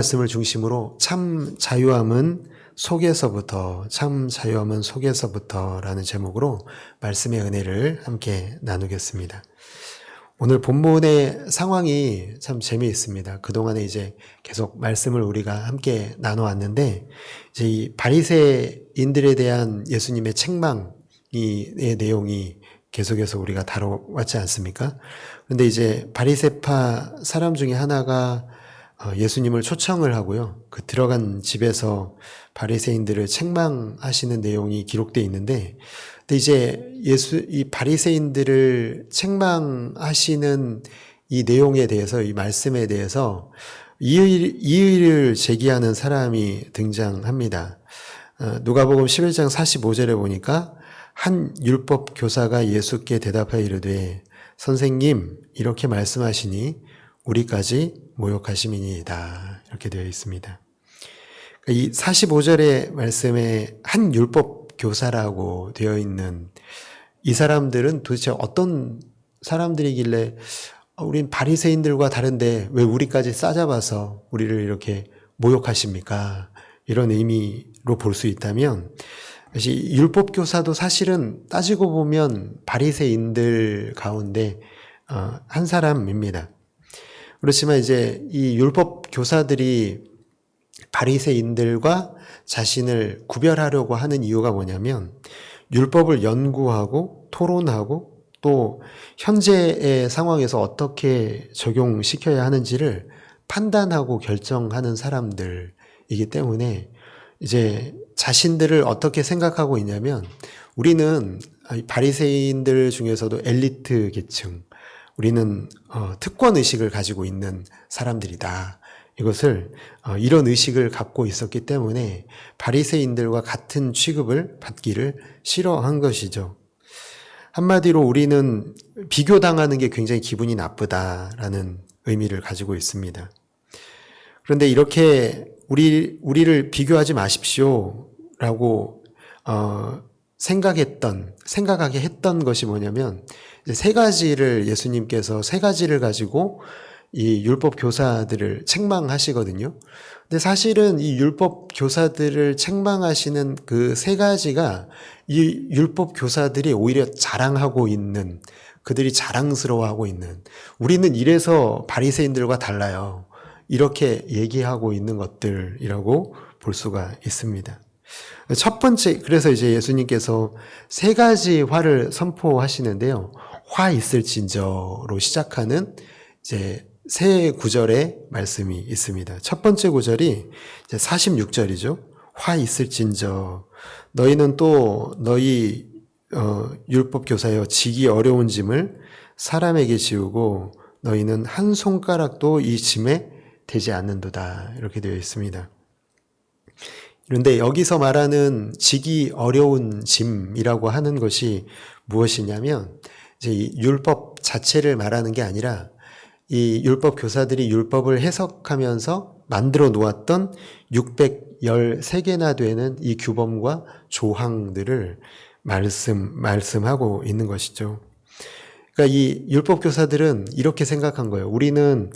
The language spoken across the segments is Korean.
말씀을 중심으로 참 자유함은 속에서부터라는 제목으로 말씀의 은혜를 함께 나누겠습니다. 오늘 본문의 상황이 참 재미있습니다. 그동안에 이제 계속 말씀을 우리가 함께 나눠왔는데, 이제 이 바리새인들에 대한 예수님의 책망의 내용이 계속해서 우리가 다뤄왔지 않습니까? 그런데 이제 바리새파 사람 중에 하나가 예수님을 초청을 하고요. 그 들어간 집에서 바리새인들을 책망하시는 내용이 기록되어 있는데, 근데 이제 이 바리새인들을 책망하시는 이 내용에 대해서, 이 말씀에 대해서 이의를 제기하는 사람이 등장합니다. 누가복음 11장 45절에 보니까 한 율법 교사가 예수께 대답하여 이르되 선생님 이렇게 말씀하시니 우리까지 모욕하심이니이다. 이렇게 되어 있습니다. 이 45절의 말씀에 한 율법 교사라고 되어 있는 이 사람들은 도대체 어떤 사람들이길래 우린 바리새인들과 다른데 왜 우리까지 싸잡아서 우리를 이렇게 모욕하십니까? 이런 의미로 볼 수 있다면, 율법 교사도 사실은 따지고 보면 바리새인들 가운데 한 사람입니다. 그렇지만 이제 이 율법 교사들이 바리새인들과 자신을 구별하려고 하는 이유가 뭐냐면, 율법을 연구하고 토론하고 또 현재의 상황에서 어떻게 적용시켜야 하는지를 판단하고 결정하는 사람들이기 때문에 이제 자신들을 어떻게 생각하고 있냐면, 우리는 바리새인들 중에서도 엘리트 계층, 우리는 특권 의식을 가지고 있는 사람들이다. 이것을 이런 의식을 갖고 있었기 때문에 바리새인들과 같은 취급을 받기를 싫어한 것이죠. 한마디로 우리는 비교당하는 게 굉장히 기분이 나쁘다라는 의미를 가지고 있습니다. 그런데 이렇게 우리를 비교하지 마십시오라고 생각하게 했던 것이 뭐냐면, 세 가지를 예수님께서 세 가지를 가지고 이 율법 교사들을 책망하시거든요. 근데 사실은 이 율법 교사들을 책망하시는 그 세 가지가 이 율법 교사들이 오히려 자랑하고 있는, 그들이 자랑스러워하고 있는, 우리는 이래서 바리새인들과 달라요, 이렇게 얘기하고 있는 것들이라고 볼 수가 있습니다. 첫 번째, 그래서 이제 예수님께서 세 가지 화를 선포하시는데요. 화 있을진저로 시작하는 이제 세 구절의 말씀이 있습니다. 첫 번째 구절이 이제 46절이죠. 화 있을진저 너희는 또 너희 율법 교사여 지기 어려운 짐을 사람에게 지우고 너희는 한 손가락도 이 짐에 되지 않는도다. 이렇게 되어 있습니다. 그런데 여기서 말하는 지기 어려운 짐이라고 하는 것이 무엇이냐면, 이제 이 율법 자체를 말하는 게 아니라 이 율법 교사들이 율법을 해석하면서 만들어 놓았던 613개나 되는 이 규범과 조항들을 말씀하고 있는 것이죠. 그러니까 이 율법 교사들은 이렇게 생각한 거예요. 우리는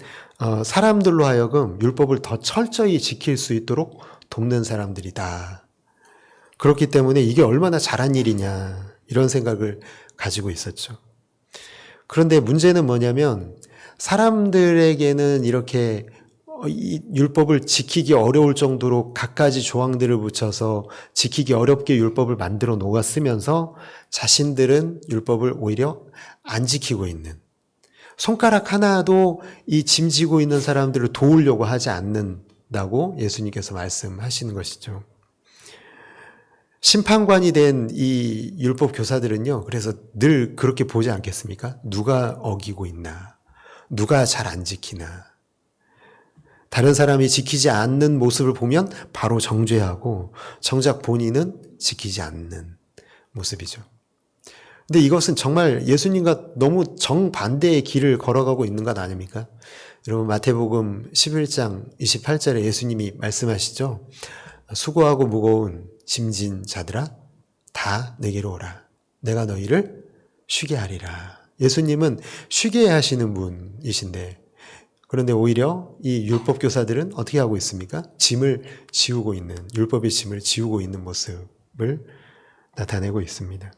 사람들로 하여금 율법을 더 철저히 지킬 수 있도록 돕는 사람들이다. 그렇기 때문에 이게 얼마나 잘한 일이냐, 이런 생각을 가지고 있었죠. 그런데 문제는 뭐냐면, 사람들에게는 이렇게 이 율법을 지키기 어려울 정도로 갖가지 조항들을 붙여서 지키기 어렵게 율법을 만들어 놓았으면서 자신들은 율법을 오히려 안 지키고 있는, 손가락 하나도 이 짐 지고 있는 사람들을 도우려고 하지 않는다고 예수님께서 말씀하시는 것이죠. 심판관이 된 이 율법 교사들은요, 그래서 늘 그렇게 보지 않겠습니까? 누가 어기고 있나? 누가 잘 안 지키나? 다른 사람이 지키지 않는 모습을 보면 바로 정죄하고, 정작 본인은 지키지 않는 모습이죠. 근데 이것은 정말 예수님과 너무 정반대의 길을 걸어가고 있는 것 아닙니까? 여러분, 마태복음 11장 28절에 예수님이 말씀하시죠. 수고하고 무거운 짐진 자들아 다 내게로 오라. 내가 너희를 쉬게 하리라. 예수님은 쉬게 하시는 분이신데 그런데 오히려 이 율법 교사들은 어떻게 하고 있습니까? 짐을 지우고 있는, 율법의 짐을 지우고 있는 모습을 나타내고 있습니다.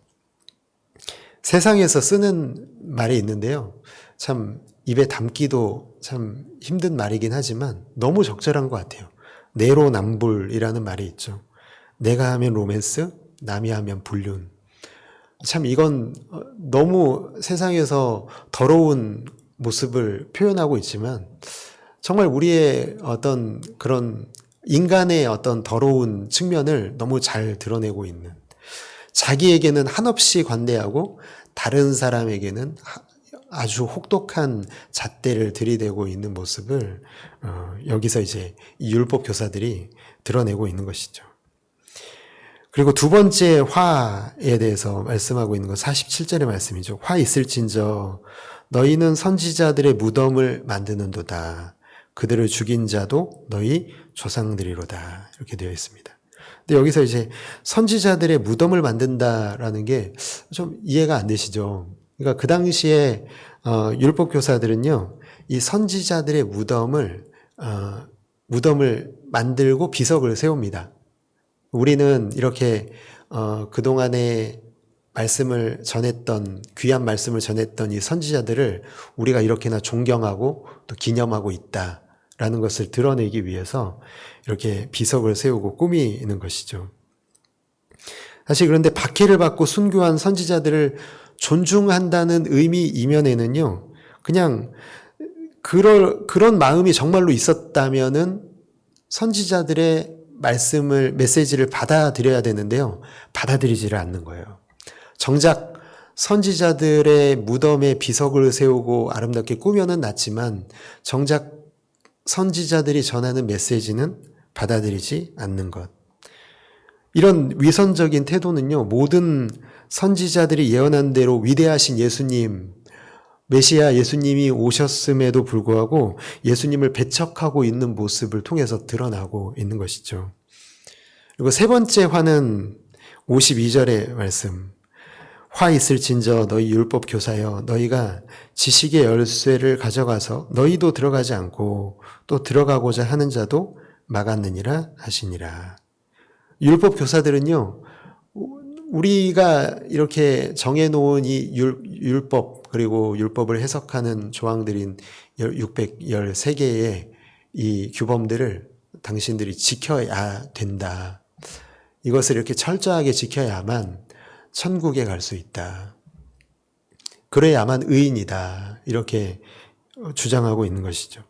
세상에서 쓰는 말이 있는데요. 참 입에 담기도 참 힘든 말이긴 하지만 너무 적절한 것 같아요. 내로남불이라는 말이 있죠. 내가 하면 로맨스, 남이 하면 불륜. 참 이건 너무 세상에서 더러운 모습을 표현하고 있지만 정말 우리의 어떤 그런 인간의 어떤 더러운 측면을 너무 잘 드러내고 있는, 자기에게는 한없이 관대하고 다른 사람에게는 아주 혹독한 잣대를 들이대고 있는 모습을 여기서 이제 이 율법 교사들이 드러내고 있는 것이죠. 그리고 두 번째 화에 대해서 말씀하고 있는 건 47절의 말씀이죠. 화 있을진저 너희는 선지자들의 무덤을 만드는도다. 그들을 죽인 자도 너희 조상들이로다. 이렇게 되어 있습니다. 근데 여기서 이제 선지자들의 무덤을 만든다라는 게 좀 이해가 안 되시죠? 그러니까 그 당시에 율법 교사들은요, 이 선지자들의 무덤을 만들고 비석을 세웁니다. 우리는 이렇게 그동안에 말씀을 전했던, 귀한 말씀을 전했던 이 선지자들을 우리가 이렇게나 존경하고 또 기념하고 있다라는 것을 드러내기 위해서 이렇게 비석을 세우고 꾸미는 것이죠. 사실 그런데 박해를 받고 순교한 선지자들을 존중한다는 의미 이면에는요, 그냥 그런 마음이 정말로 있었다면은 선지자들의 메시지를 받아들여야 되는데요. 받아들이지를 않는 거예요. 정작 선지자들의 무덤에 비석을 세우고 아름답게 꾸며는 놨지만 정작 선지자들이 전하는 메시지는 받아들이지 않는 것. 이런 위선적인 태도는요, 모든 선지자들이 예언한 대로 위대하신 예수님, 메시아 예수님이 오셨음에도 불구하고 예수님을 배척하고 있는 모습을 통해서 드러나고 있는 것이죠. 그리고 세 번째 화는 52절의 말씀. 화 있을진저 너희 율법 교사여 너희가 지식의 열쇠를 가져가서 너희도 들어가지 않고 또 들어가고자 하는 자도 막았느니라 하시니라. 율법 교사들은요, 우리가 이렇게 정해놓은 이 율법, 그리고 율법을 해석하는 조항들인 613개의 이 규범들을 당신들이 지켜야 된다. 이것을 이렇게 철저하게 지켜야만 천국에 갈 수 있다. 그래야만 의인이다. 이렇게 주장하고 있는 것이죠.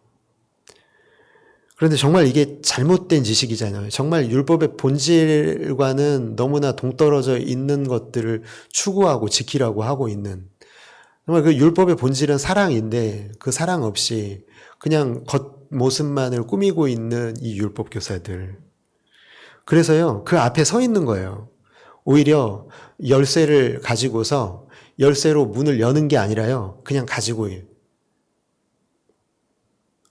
그런데 정말 이게 잘못된 지식이잖아요. 정말 율법의 본질과는 너무나 동떨어져 있는 것들을 추구하고 지키라고 하고 있는, 정말 그 율법의 본질은 사랑인데 그 사랑 없이 그냥 겉모습만을 꾸미고 있는 이 율법 교사들. 그래서요, 그 앞에 서 있는 거예요. 오히려 열쇠를 가지고서 열쇠로 문을 여는 게 아니라요, 그냥 가지고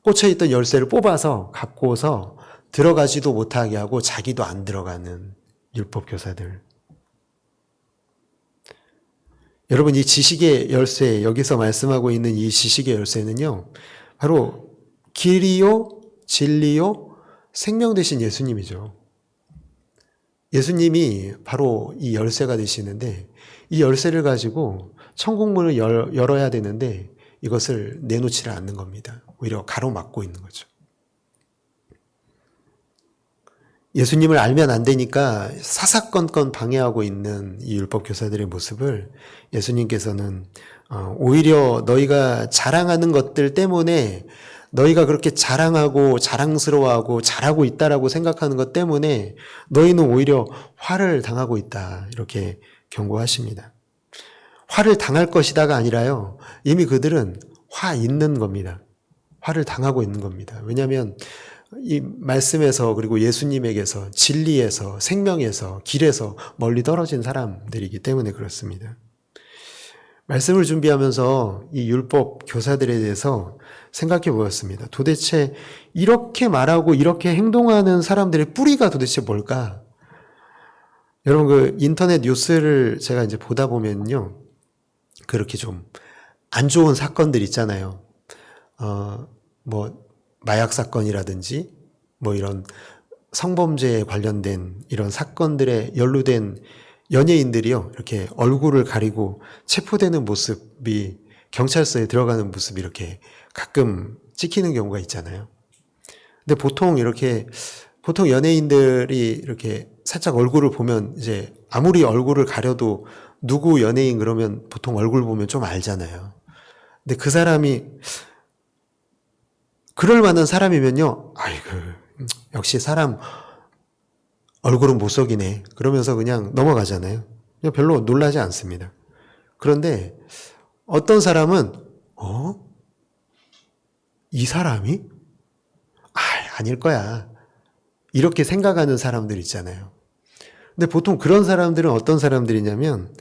꽂혀있던 열쇠를 뽑아서 갖고서 들어가지도 못하게 하고 자기도 안 들어가는 율법 교사들. 여러분, 이 지식의 열쇠, 여기서 말씀하고 있는 이 지식의 열쇠는요, 바로 길이요, 진리요, 생명 되신 예수님이죠. 예수님이 바로 이 열쇠가 되시는데 이 열쇠를 가지고 천국문을 열어야 되는데 이것을 내놓지를 않는 겁니다. 오히려 가로막고 있는 거죠. 예수님을 알면 안 되니까 사사건건 방해하고 있는 이 율법 교사들의 모습을 예수님께서는 오히려 너희가 자랑하는 것들 때문에, 너희가 그렇게 자랑하고 자랑스러워하고 잘하고 있다라고 생각하는 것 때문에 너희는 오히려 화를 당하고 있다. 이렇게 경고하십니다. 화를 당할 것이다가 아니라요, 이미 그들은 화 있는 겁니다. 화를 당하고 있는 겁니다. 왜냐하면 이 말씀에서, 그리고 예수님에게서, 진리에서, 생명에서, 길에서 멀리 떨어진 사람들이기 때문에 그렇습니다. 말씀을 준비하면서 이 율법 교사들에 대해서 생각해 보았습니다. 도대체 이렇게 말하고 이렇게 행동하는 사람들의 뿌리가 도대체 뭘까? 여러분, 그 인터넷 뉴스를 제가 이제 보다 보면요, 그렇게 좀 안 좋은 사건들 있잖아요. 뭐 마약 사건이라든지 뭐 이런 성범죄에 관련된 이런 사건들에 연루된 연예인들이요, 이렇게 얼굴을 가리고 체포되는 모습이, 경찰서에 들어가는 모습이 이렇게 가끔 찍히는 경우가 있잖아요. 근데 보통 연예인들이 이렇게 살짝 얼굴을 보면 이제 아무리 얼굴을 가려도 누구 연예인 그러면 보통 얼굴 보면 좀 알잖아요. 근데 그 사람이 그럴 만한 사람이면요, 아이고, 역시 사람 얼굴은 못 속이네, 그러면서 그냥 넘어가잖아요. 그냥 별로 놀라지 않습니다. 그런데 어떤 사람은 이 사람이? 아닐 거야, 이렇게 생각하는 사람들 있잖아요. 근데 보통 그런 사람들은 어떤 사람들이냐면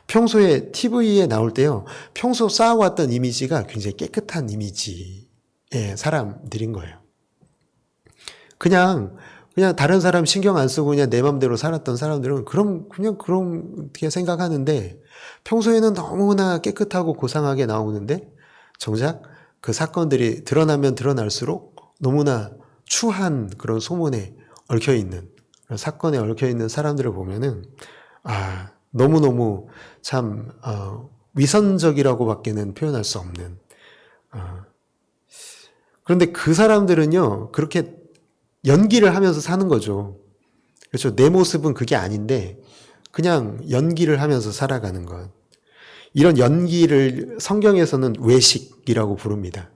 평소에 TV에 나올 때요, 평소 쌓아왔던 이미지가 굉장히 깨끗한 이미지의 사람들인 거예요. 그냥 다른 사람 신경 안 쓰고 그냥 내 맘대로 살았던 사람들은 그냥 그렇게 생각하는데, 평소에는 너무나 깨끗하고 고상하게 나오는데 정작 그 사건들이 드러나면 드러날수록 너무나 추한 그런 소문에 얽혀있는, 사건에 얽혀있는 사람들을 보면은 너무너무 참 위선적이라고 밖에는 표현할 수 없는, 그런데 그 사람들은요, 그렇게 연기를 하면서 사는 거죠. 그렇죠. 내 모습은 그게 아닌데 그냥 연기를 하면서 살아가는 것. 이런 연기를 성경에서는 외식이라고 부릅니다.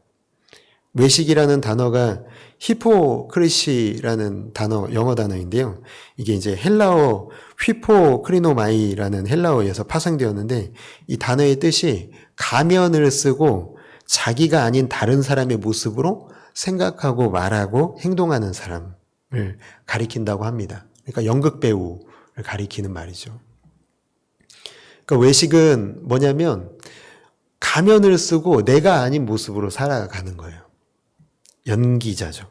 외식이라는 단어가 히포크리시라는 영어 단어인데요. 이게 이제 헬라어 휘포크리노마이라는 헬라어에서 파생되었는데, 이 단어의 뜻이 가면을 쓰고 자기가 아닌 다른 사람의 모습으로 생각하고 말하고 행동하는 사람을 가리킨다고 합니다. 그러니까 연극 배우를 가리키는 말이죠. 그러니까 외식은 뭐냐면 가면을 쓰고 내가 아닌 모습으로 살아가는 거예요. 연기자죠.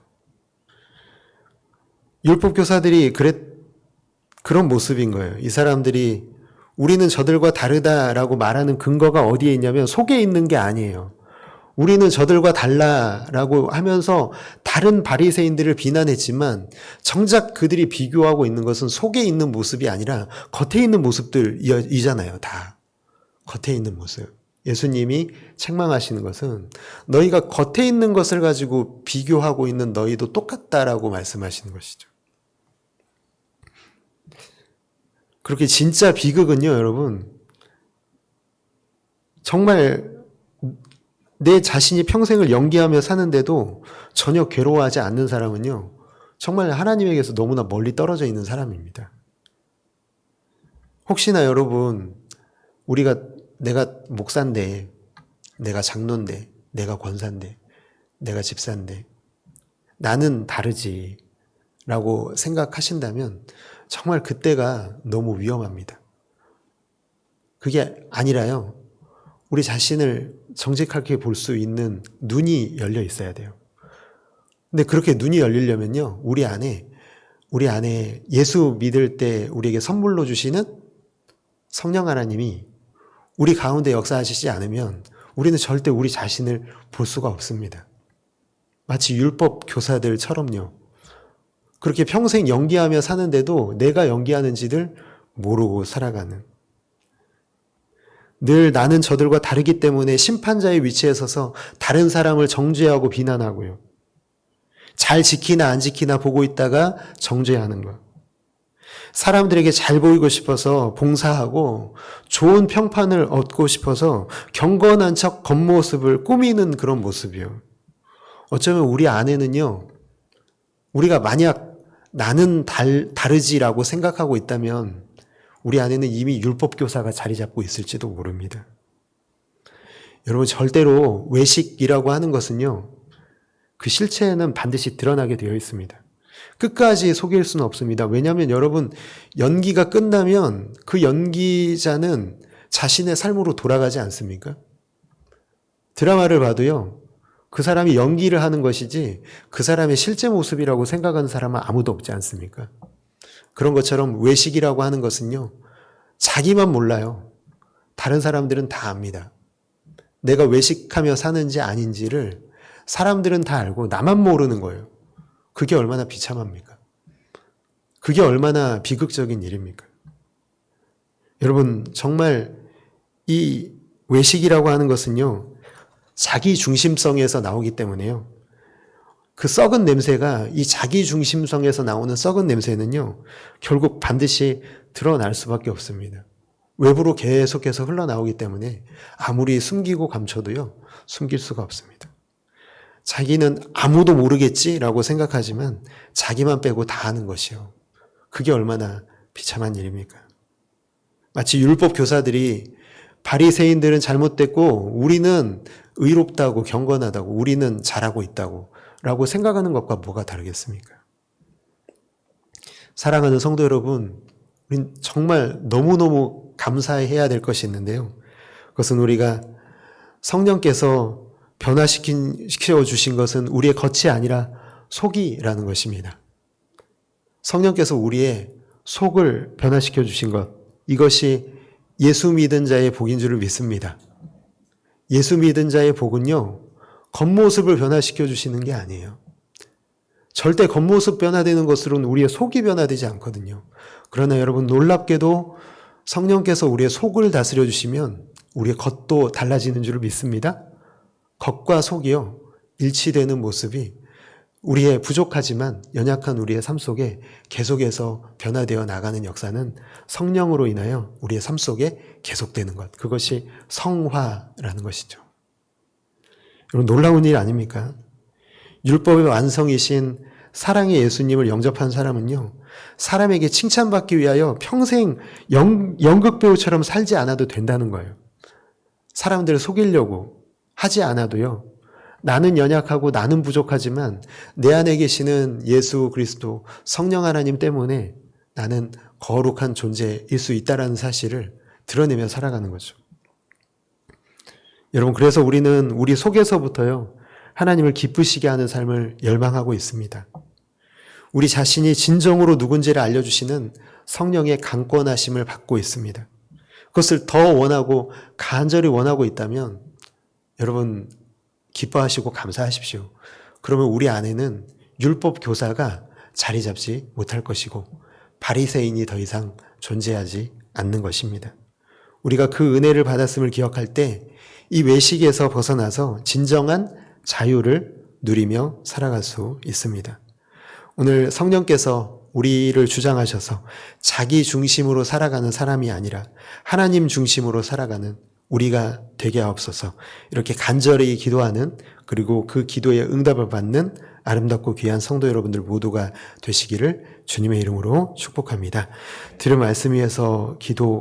율법 교사들이 그런 모습인 거예요. 이 사람들이 우리는 저들과 다르다라고 말하는 근거가 어디에 있냐면 속에 있는 게 아니에요. 우리는 저들과 달라라고 하면서 다른 바리새인들을 비난했지만 정작 그들이 비교하고 있는 것은 속에 있는 모습이 아니라 겉에 있는 모습들이잖아요. 다 겉에 있는 모습. 예수님이 책망하시는 것은 너희가 겉에 있는 것을 가지고 비교하고 있는 너희도 똑같다라고 말씀하시는 것이죠. 그렇게 진짜 비극은요, 여러분, 정말 내 자신이 평생을 연기하며 사는데도 전혀 괴로워하지 않는 사람은요, 정말 하나님에게서 너무나 멀리 떨어져 있는 사람입니다. 혹시나 여러분, 내가 목사인데, 내가 장로인데, 내가 권사인데, 내가 집사인데 나는 다르지 라고 생각하신다면 정말 그때가 너무 위험합니다. 그게 아니라요, 우리 자신을 정직하게 볼 수 있는 눈이 열려 있어야 돼요. 근데 그렇게 눈이 열리려면요, 우리 안에 예수 믿을 때 우리에게 선물로 주시는 성령 하나님이 우리 가운데 역사하시지 않으면 우리는 절대 우리 자신을 볼 수가 없습니다. 마치 율법 교사들처럼요. 그렇게 평생 연기하며 사는데도 내가 연기하는지를 모르고 살아가는, 늘 나는 저들과 다르기 때문에 심판자의 위치에 서서 다른 사람을 정죄하고 비난하고요. 잘 지키나 안 지키나 보고 있다가 정죄하는 것. 사람들에게 잘 보이고 싶어서 봉사하고 좋은 평판을 얻고 싶어서 경건한 척 겉모습을 꾸미는 그런 모습이요. 어쩌면 우리 안에는요, 우리가 만약 나는 다르지라고 생각하고 있다면 우리 안에는 이미 율법교사가 자리 잡고 있을지도 모릅니다. 여러분, 절대로 외식이라고 하는 것은요, 그 실체에는 반드시 드러나게 되어 있습니다. 끝까지 속일 수는 없습니다. 왜냐하면 여러분, 연기가 끝나면 그 연기자는 자신의 삶으로 돌아가지 않습니까? 드라마를 봐도요, 그 사람이 연기를 하는 것이지 그 사람의 실제 모습이라고 생각하는 사람은 아무도 없지 않습니까? 그런 것처럼 외식이라고 하는 것은요, 자기만 몰라요. 다른 사람들은 다 압니다. 내가 외식하며 사는지 아닌지를 사람들은 다 알고 나만 모르는 거예요. 그게 얼마나 비참합니까? 그게 얼마나 비극적인 일입니까? 여러분, 정말 이 외식이라고 하는 것은요, 자기 중심성에서 나오기 때문에요. 그 썩은 냄새가, 이 자기 중심성에서 나오는 썩은 냄새는요, 결국 반드시 드러날 수밖에 없습니다. 외부로 계속해서 흘러나오기 때문에 아무리 숨기고 감춰도요, 숨길 수가 없습니다. 자기는 아무도 모르겠지라고 생각하지만 자기만 빼고 다 아는 것이요. 그게 얼마나 비참한 일입니까? 마치 율법 교사들이 바리새인들은 잘못됐고 우리는 의롭다고 경건하다고 우리는 잘하고 있다고 라고 생각하는 것과 뭐가 다르겠습니까? 사랑하는 성도 여러분, 우린 정말 너무너무 감사해야 될 것이 있는데요. 그것은 우리가 성령께서 변화시켜 주신 것은 우리의 겉이 아니라 속이라는 것입니다. 성령께서 우리의 속을 변화시켜 주신 것, 이것이 예수 믿은 자의 복인 줄을 믿습니다. 예수 믿은 자의 복은요, 겉모습을 변화시켜 주시는 게 아니에요. 절대 겉모습 변화되는 것으로는 우리의 속이 변화되지 않거든요. 그러나 여러분, 놀랍게도 성령께서 우리의 속을 다스려 주시면 우리의 겉도 달라지는 줄을 믿습니다. 겉과 속이요, 일치되는 모습이 우리의 부족하지만 연약한 우리의 삶 속에 계속해서 변화되어 나가는 역사는 성령으로 인하여 우리의 삶 속에 계속되는 것. 그것이 성화라는 것이죠. 여러분, 놀라운 일 아닙니까? 율법의 완성이신 사랑의 예수님을 영접한 사람은요, 사람에게 칭찬받기 위하여 평생 연극배우처럼 살지 않아도 된다는 거예요. 사람들을 속이려고 하지 않아도요, 나는 연약하고 나는 부족하지만 내 안에 계시는 예수 그리스도 성령 하나님 때문에 나는 거룩한 존재일 수 있다는 사실을 드러내며 살아가는 거죠. 여러분, 그래서 우리는 우리 속에서부터요, 하나님을 기쁘시게 하는 삶을 열망하고 있습니다. 우리 자신이 진정으로 누군지를 알려주시는 성령의 강권하심을 받고 있습니다. 그것을 더 원하고 간절히 원하고 있다면 여러분, 기뻐하시고 감사하십시오. 그러면 우리 안에는 율법 교사가 자리 잡지 못할 것이고 바리새인이 더 이상 존재하지 않는 것입니다. 우리가 그 은혜를 받았음을 기억할 때 이 외식에서 벗어나서 진정한 자유를 누리며 살아갈 수 있습니다. 오늘 성령께서 우리를 주장하셔서 자기 중심으로 살아가는 사람이 아니라 하나님 중심으로 살아가는 우리가 되게 하옵소서. 이렇게 간절히 기도하는, 그리고 그 기도에 응답을 받는 아름답고 귀한 성도 여러분들 모두가 되시기를 주님의 이름으로 축복합니다. 들은 말씀 위에서 기도